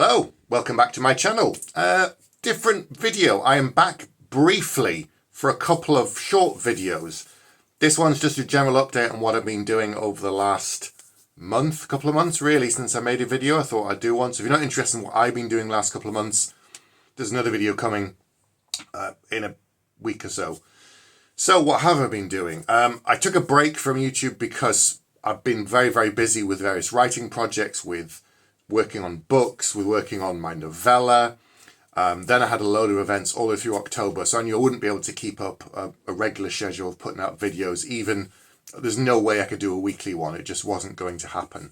Hello, welcome back to my channel. Different video. I am back briefly for a couple of short videos. This one's just a general update on what I've been doing over the last couple of months really, since I made a video. I thought I'd do one. So if you're not interested in what I've been doing the last couple of months, there's another video coming in a week or so. So what have I been doing? I took a break from YouTube because I've been very, very busy with various writing projects, with working on books, with working on my novella. Then I had a load of events all the way through October, so I knew I wouldn't be able to keep up a regular schedule of putting out videos. Even there's no way I could do a weekly one. It just wasn't going to happen.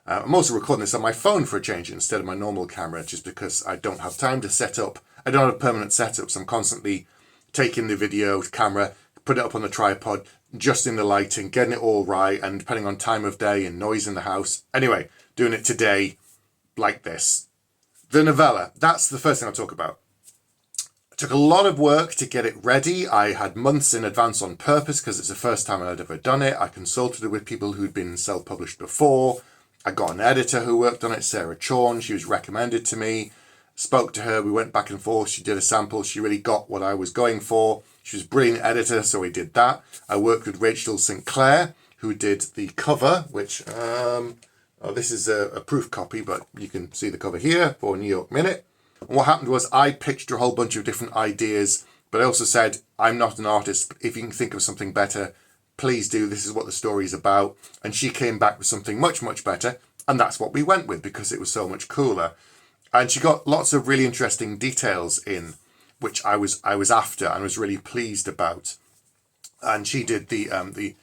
I'm also recording this on my phone for a change instead of my normal camera, just because I don't have time to set up. I don't have a permanent setup, so I'm constantly taking the video camera, put it up on the tripod, adjusting the lighting, getting it all right, and depending on time of day and noise in the house. Anyway, doing it today like this. The novella, that's the first thing I'll talk about. It took a lot of work to get it ready. I had months in advance on purpose because it's the first time I'd ever done it. I consulted with people who'd been self-published before. I got an editor who worked on it, Sarah Chorn. She was recommended to me. Spoke to her, we went back and forth. She did a sample. She really got what I was going for. She was a brilliant editor, so we did that. I worked with Rachel Sinclair, who did the cover, which this is a proof copy, but you can see the cover here for New York Minute. And what happened was I pitched her a whole bunch of different ideas, but I also said, I'm not an artist. If you can think of something better, please do. This is what the story is about. And she came back with something much, much better. And that's what we went with because it was so much cooler. And she got lots of really interesting details in, which I was after and was really pleased about. And she did the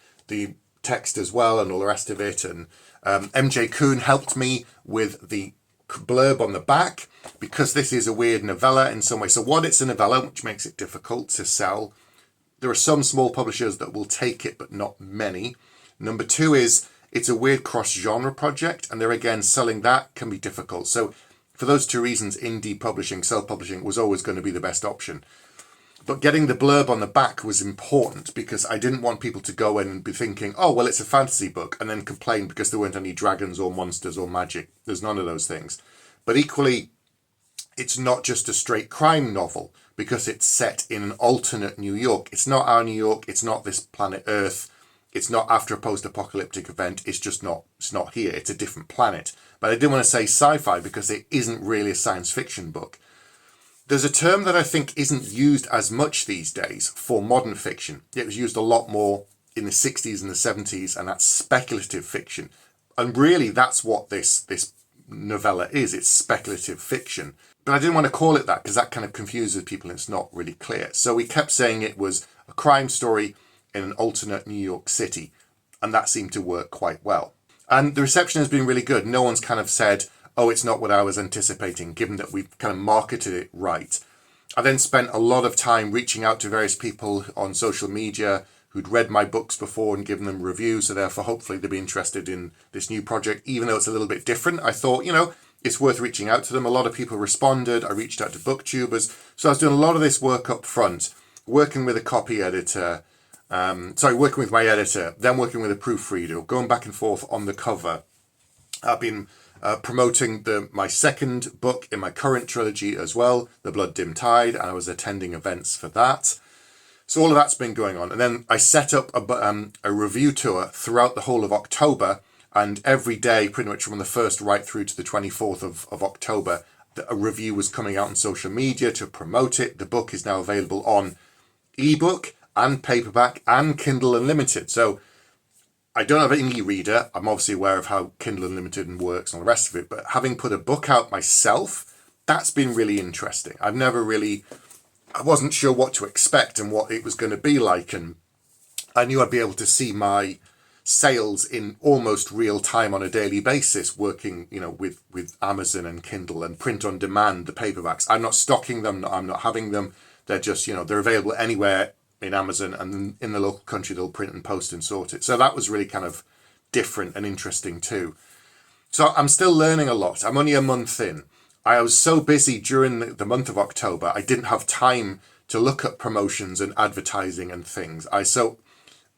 text as well and all the rest of it. And MJ Kuhn helped me with the blurb on the back because this is a weird novella in some way. So one, it's a novella, which makes it difficult to sell. There are some small publishers that will take it, but not many. Number two is it's a weird cross-genre project, and there again, selling that can be difficult. So for those two reasons, indie publishing, self-publishing was always going to be the best option. But getting the blurb on the back was important because I didn't want people to go in and be thinking, oh, well, it's a fantasy book, and then complain because there weren't any dragons or monsters or magic. There's none of those things. But equally, it's not just a straight crime novel because it's set in an alternate New York. It's not our New York. It's not this planet Earth. It's not after a post-apocalyptic event. It's not here. It's a different planet. But I didn't want to say sci-fi because it isn't really a science fiction book. There's a term that I think isn't used as much these days for modern fiction. It was used a lot more in the 60s and the 70s, and that's speculative fiction. And really, that's what this novella is. It's speculative fiction. But I didn't want to call it that because that kind of confuses people and it's not really clear. So we kept saying it was a crime story in an alternate New York City, and that seemed to work quite well. And the reception has been really good. No one's kind of said, oh, it's not what I was anticipating, given that we've kind of marketed it right. I then spent a lot of time reaching out to various people on social media who'd read my books before and given them reviews, so therefore hopefully they'll be interested in this new project, even though it's a little bit different. I thought, it's worth reaching out to them. A lot of people responded. I reached out to booktubers. So I was doing a lot of this work up front, working with a copy editor, working with my editor, then working with a proofreader, going back and forth on the cover. I've been promoting my second book in my current trilogy as well, The Blood Dim Tide, and I was attending events for that. So all of that's been going on. And then I set up a review tour throughout the whole of October, and every day, pretty much from the 1st right through to the 24th of October, a review was coming out on social media to promote it. The book is now available on ebook and paperback and Kindle Unlimited. So I don't have an e-reader. I'm obviously aware of how Kindle Unlimited works and all the rest of it, but having put a book out myself, that's been really interesting. I wasn't sure what to expect and what it was going to be like, and I knew I'd be able to see my sales in almost real time on a daily basis, working, with Amazon and Kindle and print on demand, the paperbacks. I'm not stocking them. I'm not having them. They're just, they're available anywhere in Amazon, and in the local country they'll print and post and sort it. So that was really kind of different and interesting too. So I'm still learning a lot. I'm only a month in. I was so busy during the month of October, I didn't have time to look at promotions and advertising and things. So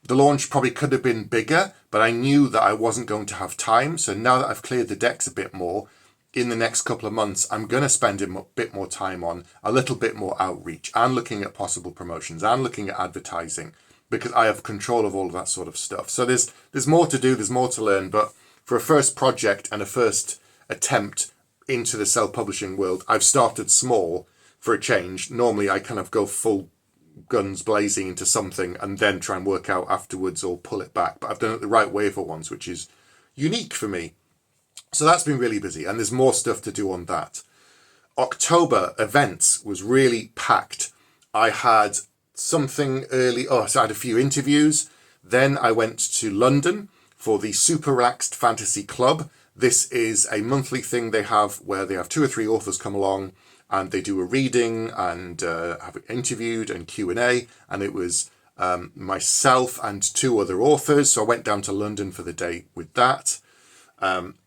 the launch probably could have been bigger, but I knew that I wasn't going to have time. So now that I've cleared the decks a bit more, in the next couple of months, I'm going to spend a bit more time on a little bit more outreach and looking at possible promotions and looking at advertising, because I have control of all of that sort of stuff. So there's more to do, there's more to learn, but for a first project and a first attempt into the self-publishing world, I've started small for a change. Normally I kind of go full guns blazing into something and then try and work out afterwards or pull it back. But I've done it the right way for once, which is unique for me. So that's been really busy, and there's more stuff to do on that. October events was really packed. I had something early, so I had a few interviews. Then I went to London for the Super Relaxed Fantasy Club. This is a monthly thing they have where they have 2 or 3 authors come along and they do a reading and have it interviewed and Q&A. And it was myself and 2 other authors. So I went down to London for the day with that.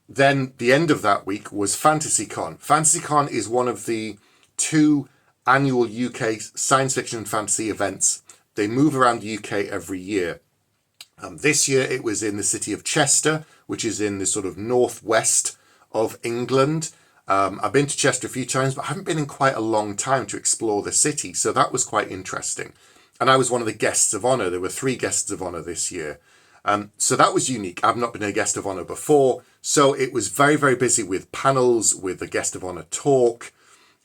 Then the end of that week was FantasyCon. FantasyCon is one of the 2 annual UK science fiction and fantasy events. They move around the UK every year. This year it was in the city of Chester, which is in the sort of northwest of England. I've been to Chester a few times, but I haven't been in quite a long time to explore the city. So that was quite interesting. And I was one of the guests of honour. There were 3 guests of honour this year. So that was unique. I've not been a guest of honour before. So it was very, very busy with panels, with the guest of honour talk.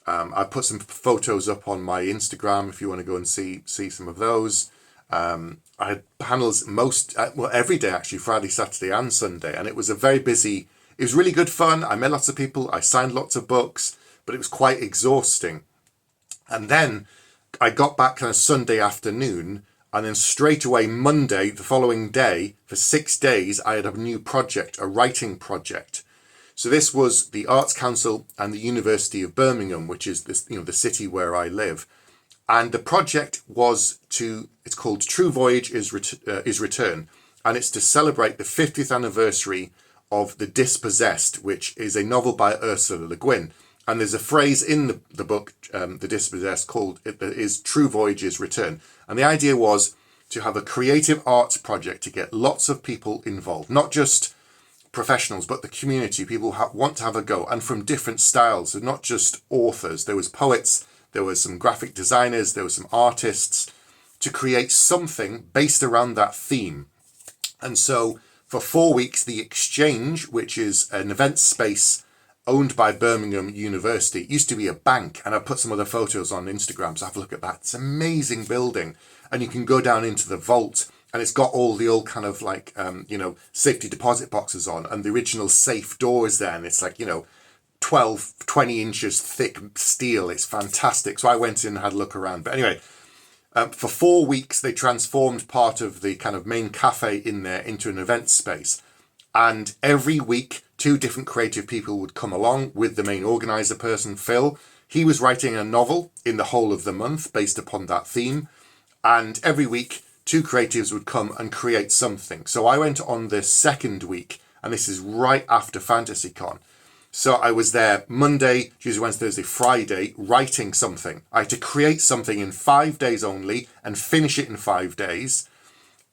I put some photos up on my Instagram if you want to go and see some of those. I had panels every day actually, Friday, Saturday and Sunday. And it was it was really good fun. I met lots of people. I signed lots of books, but it was quite exhausting. And then I got back on a Sunday afternoon, and then straight away Monday, the following day, for 6 days, I had a new project, a writing project. So this was the Arts Council and the University of Birmingham, which is the city where I live. And the project it's called True Voyage is Return. And it's to celebrate the 50th anniversary of The Dispossessed, which is a novel by Ursula Le Guin. And there's a phrase in the book, The Dispossessed, called is True Voyage's Return. And the idea was to have a creative arts project to get lots of people involved, not just professionals, but the community, people who want to have a go, and from different styles, so not just authors. There was poets, there was some graphic designers, there was some artists, to create something based around that theme. And so for 4 weeks, the Exchange, which is an event space owned by Birmingham University, it used to be a bank, and I put some other photos on Instagram, so have a look at that. It's an amazing building, and you can go down into the vault, and it's got all the old kind of like, safety deposit boxes on, and the original safe doors there, and it's like, 12, 20 inches thick steel. It's fantastic. So I went in and had a look around. But anyway, for 4 weeks, they transformed part of the kind of main cafe in there into an event space. And every week, 2 different creative people would come along with the main organizer person, Phil. He was writing a novel in the whole of the month based upon that theme. And every week, 2 creatives would come and create something. So I went on the 2nd week, and this is right after FantasyCon. So I was there Monday, Tuesday, Wednesday, Thursday, Friday, writing something. I had to create something in 5 days only and finish it in 5 days,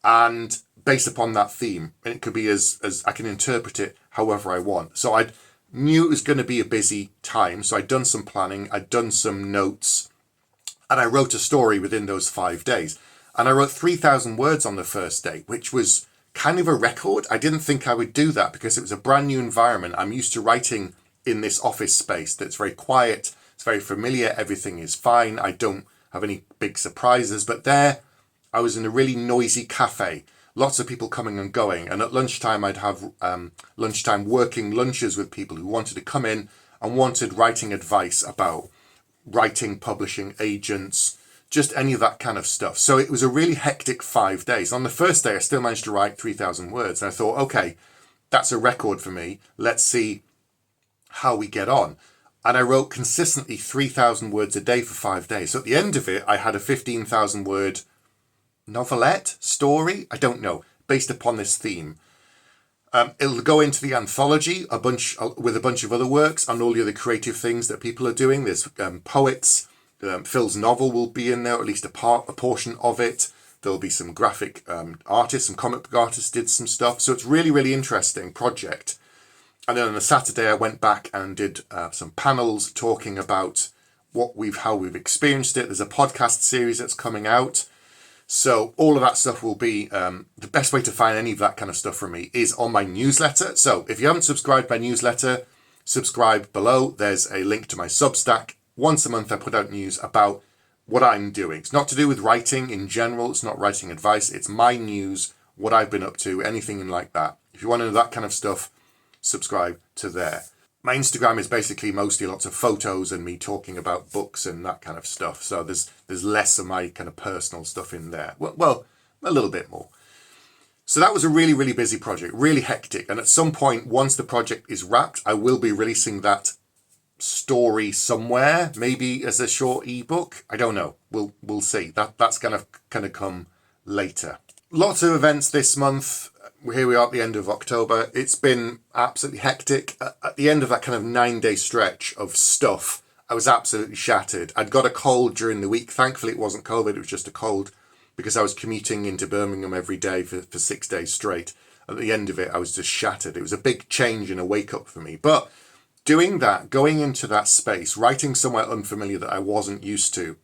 and based upon that theme. And it could be as I can interpret it however I want. So I knew it was going to be a busy time. So I'd done some planning, I'd done some notes, and I wrote a story within those 5 days. And I wrote 3,000 words on the first day, which was kind of a record. I didn't think I would do that because it was a brand new environment. I'm used to writing in this office space that's very quiet. It's very familiar. Everything is fine. I don't have any big surprises. But there, I was in a really noisy cafe. Lots of people coming and going. And at lunchtime, I'd have lunchtime working lunches with people who wanted to come in and wanted writing advice about writing, publishing, agents, just any of that kind of stuff. So it was a really hectic 5 days. On the first day, I still managed to write 3,000 words. And I thought, okay, that's a record for me. Let's see how we get on. And I wrote consistently 3,000 words a day for 5 days. So at the end of it, I had a 15,000 word novelette, story, I don't know, based upon this theme. It'll go into the anthology with a bunch of other works and all the other creative things that people are doing. There's poets. Phil's novel will be in there, at least a portion of it. There'll be some graphic artists, some comic book artists did some stuff. So it's really, really interesting project. And then on a Saturday, I went back and did some panels talking about how we've experienced it. There's a podcast series that's coming out. So all of that stuff will be, the best way to find any of that kind of stuff from me is on my newsletter. So if you haven't subscribed to my newsletter, subscribe below. There's a link to my Substack. Once a month, I put out news about what I'm doing. It's not to do with writing in general. It's not writing advice. It's my news, what I've been up to, anything like that. If you want to know that kind of stuff, subscribe to there. My Instagram is basically mostly lots of photos and me talking about books and that kind of stuff. So there's less of my kind of personal stuff in there. Well, a little bit more. So that was a really, really busy project, really hectic. And at some point, once the project is wrapped, I will be releasing that story somewhere, maybe as a short ebook. I don't know. We'll see. That's gonna come later. Lots of events this month. Here we are at the end of October. It's been absolutely hectic. At the end of that kind of 9-day stretch of stuff, I was absolutely shattered. I'd got a cold during the week. Thankfully, it wasn't COVID. It was just a cold because I was commuting into Birmingham every day for 6 days straight. At the end of it, I was just shattered. It was a big change and a wake up for me. But doing that, going into that space, writing somewhere unfamiliar that I wasn't used to,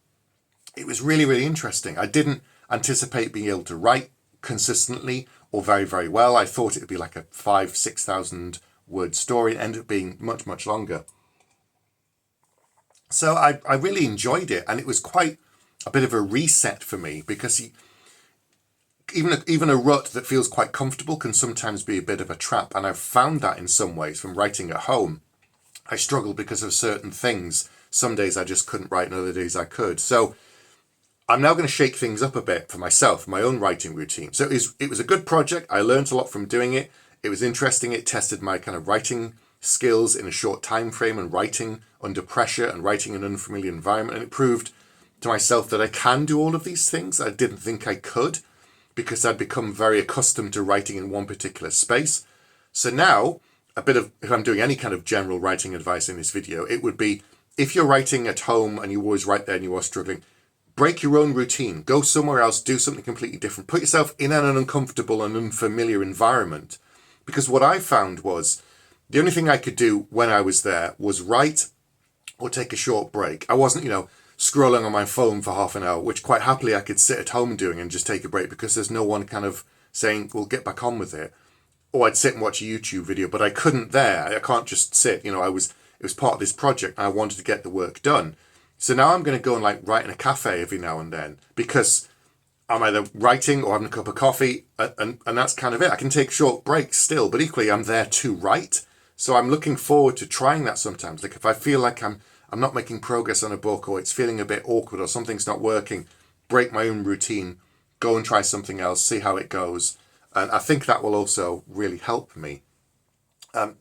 it was really, really interesting. I didn't anticipate being able to write consistently or very, very well. I thought it would be like a 5,000-6,000 word story. It ended up being much, much longer. So I really enjoyed it, and it was quite a bit of a reset for me because even a rut that feels quite comfortable can sometimes be a bit of a trap, and I've found that in some ways from writing at home. I struggled because of certain things. Some days I just couldn't write, and other days I could. So I'm now going to shake things up a bit for myself, my own writing routine. So it was a good project. I learned a lot from doing it. It was interesting. It tested my kind of writing skills in a short time frame and writing under pressure and writing in an unfamiliar environment. And it proved to myself that I can do all of these things. I didn't think I could because I'd become very accustomed to writing in one particular space. So now, if I'm doing any kind of general writing advice in this video, it would be if you're writing at home and you always write there and you are struggling, break your own routine, go somewhere else, do something completely different, put yourself in an uncomfortable and unfamiliar environment. Because what I found was the only thing I could do when I was there was write or take a short break. I wasn't, scrolling on my phone for half an hour, which quite happily I could sit at home doing and just take a break because there's no one kind of saying, well, get back on with it. Or I'd sit and watch a YouTube video, but I couldn't there. I can't just sit, it was part of this project and I wanted to get the work done. So now I'm going to go and write in a cafe every now and then because I'm either writing or having a cup of coffee and that's kind of it. I can take short breaks still, but equally I'm there to write. So I'm looking forward to trying that sometimes. Like if I feel like I'm not making progress on a book or it's feeling a bit awkward or something's not working, break my own routine, go and try something else, see how it goes. And I think that will also really help me.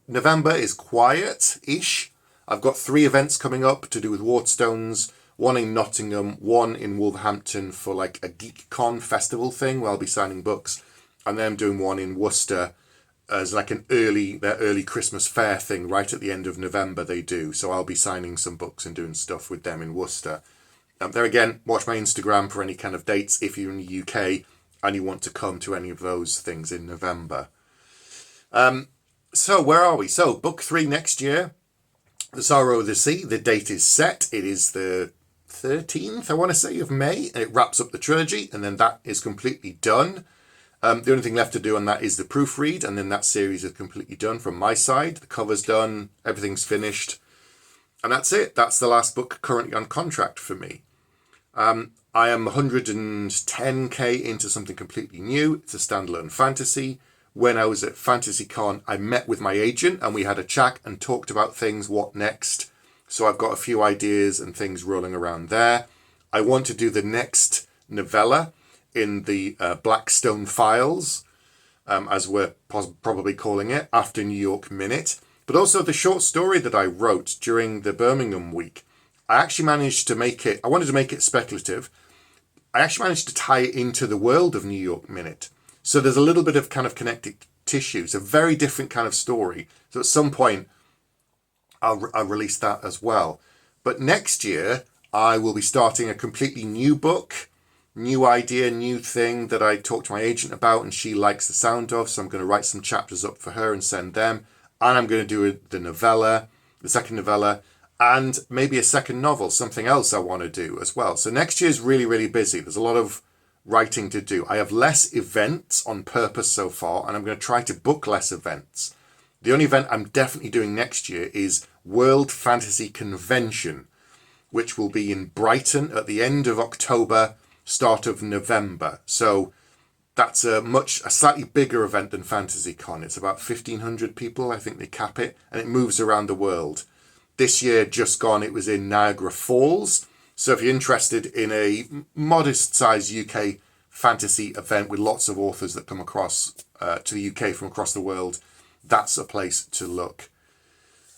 November is quiet-ish. I've got 3 events coming up to do with Waterstones, one in Nottingham, one in Wolverhampton for a GeekCon festival thing where I'll be signing books. And then I'm doing one in Worcester as their early Christmas fair thing right at the end of November they do. So I'll be signing some books and doing stuff with them in Worcester. There again, watch my Instagram for any kind of dates if you're in the UK and you want to come to any of those things in November. So where are we? So book 3 next year. The Sorrow of the Sea, the date is set. It is the 13th, I want to say, of May. And it wraps up the trilogy, and then that is completely done. The only thing left to do on that is the proofread, and then that series is completely done from my side. The cover's done, everything's finished. And that's it. That's the last book currently on contract for me. I am 110k into something completely new. It's a standalone fantasy. When I was at FantasyCon, I met with my agent and we had a chat and talked about things, what next. So I've got a few ideas and things rolling around there. I want to do the next novella in the Blackstone Files, as we're probably calling it, after New York Minute. But also the short story that I wrote during the Birmingham week. I actually managed to make it, I wanted to make it speculative. I actually managed to tie it into the world of New York Minute. So there's a little bit of kind of connective tissue. It's a very different kind of story. So at some point, I'll release that as well. But next year, I will be starting a completely new book, new idea, new thing that I talked to my agent about and she likes the sound of. So I'm going to write some chapters up for her and send them. and I'm going to do the second novella, and maybe a second novel, something else I want to do as well. So next year is really, really busy. There's a lot of writing to do. I have less events on purpose so far, and I'm going to try to book less events. The only event I'm definitely doing next year is World Fantasy Convention, which will be in Brighton at the end of October, start of November. So that's a slightly bigger event than FantasyCon. It's about 1,500 people, I think they cap it, and it moves around the world. This year, just gone, it was in Niagara Falls. So if you're interested in a modest-sized UK fantasy event with lots of authors that come across to the UK from across the world, that's a place to look.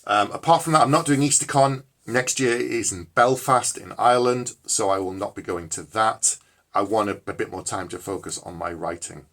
Apart from that, I'm not doing EasterCon. Next year is in Belfast in Ireland, so I will not be going to that. I want a bit more time to focus on my writing.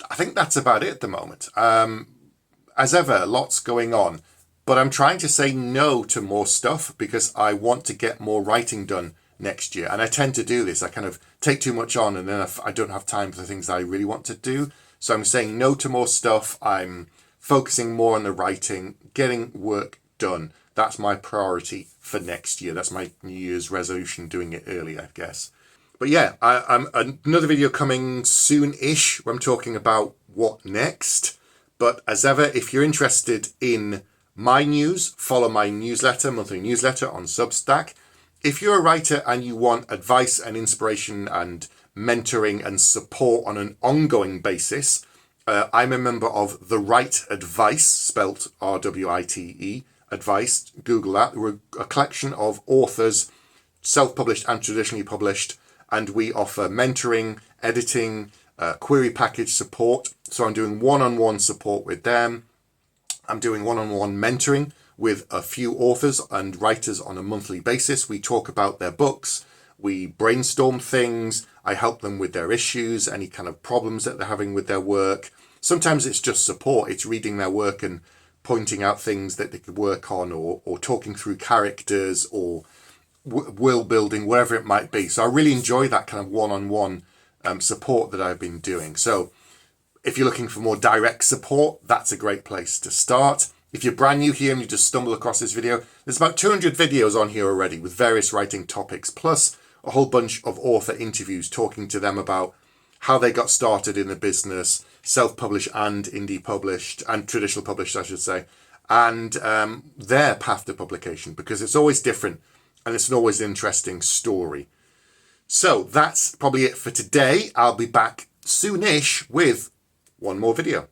I think that's about it at the moment. As ever, lots going on. But I'm trying to say no to more stuff because I want to get more writing done next year. And I tend to do this. I kind of take too much on and then I don't have time for the things that I really want to do. So I'm saying no to more stuff. I'm focusing more on the writing, getting work done. That's my priority for next year. That's my New Year's resolution, doing it early, I guess. But yeah, I'm another video coming soon-ish where I'm talking about what next. But as ever, if you're interested in my news, follow my newsletter, monthly newsletter on Substack. If you're a writer and you want advice and inspiration and mentoring and support on an ongoing basis, I'm a member of The Write Advice, spelt RWITE, advice. Google that. We're a collection of authors, self-published and traditionally published, and we offer mentoring, editing, query package support. So I'm doing one-on-one support with them. I'm doing one-on-one mentoring with a few authors and writers on a monthly basis. We talk about their books. We brainstorm things. I help them with their issues, any kind of problems that they're having with their work. Sometimes it's just support. It's reading their work and pointing out things that they could work on, or talking through characters, or world building, whatever it might be. So I really enjoy that kind of one-on-one support that I've been doing. So if you're looking for more direct support, that's a great place to start. If you're brand new here and you just stumble across this video, there's about 200 videos on here already with various writing topics, plus a whole bunch of author interviews talking to them about how they got started in the business, self-published and indie published, and traditional published, I should say, and their path to publication, because it's always different and it's always an interesting story. So that's probably it for today. I'll be back soonish with one more video.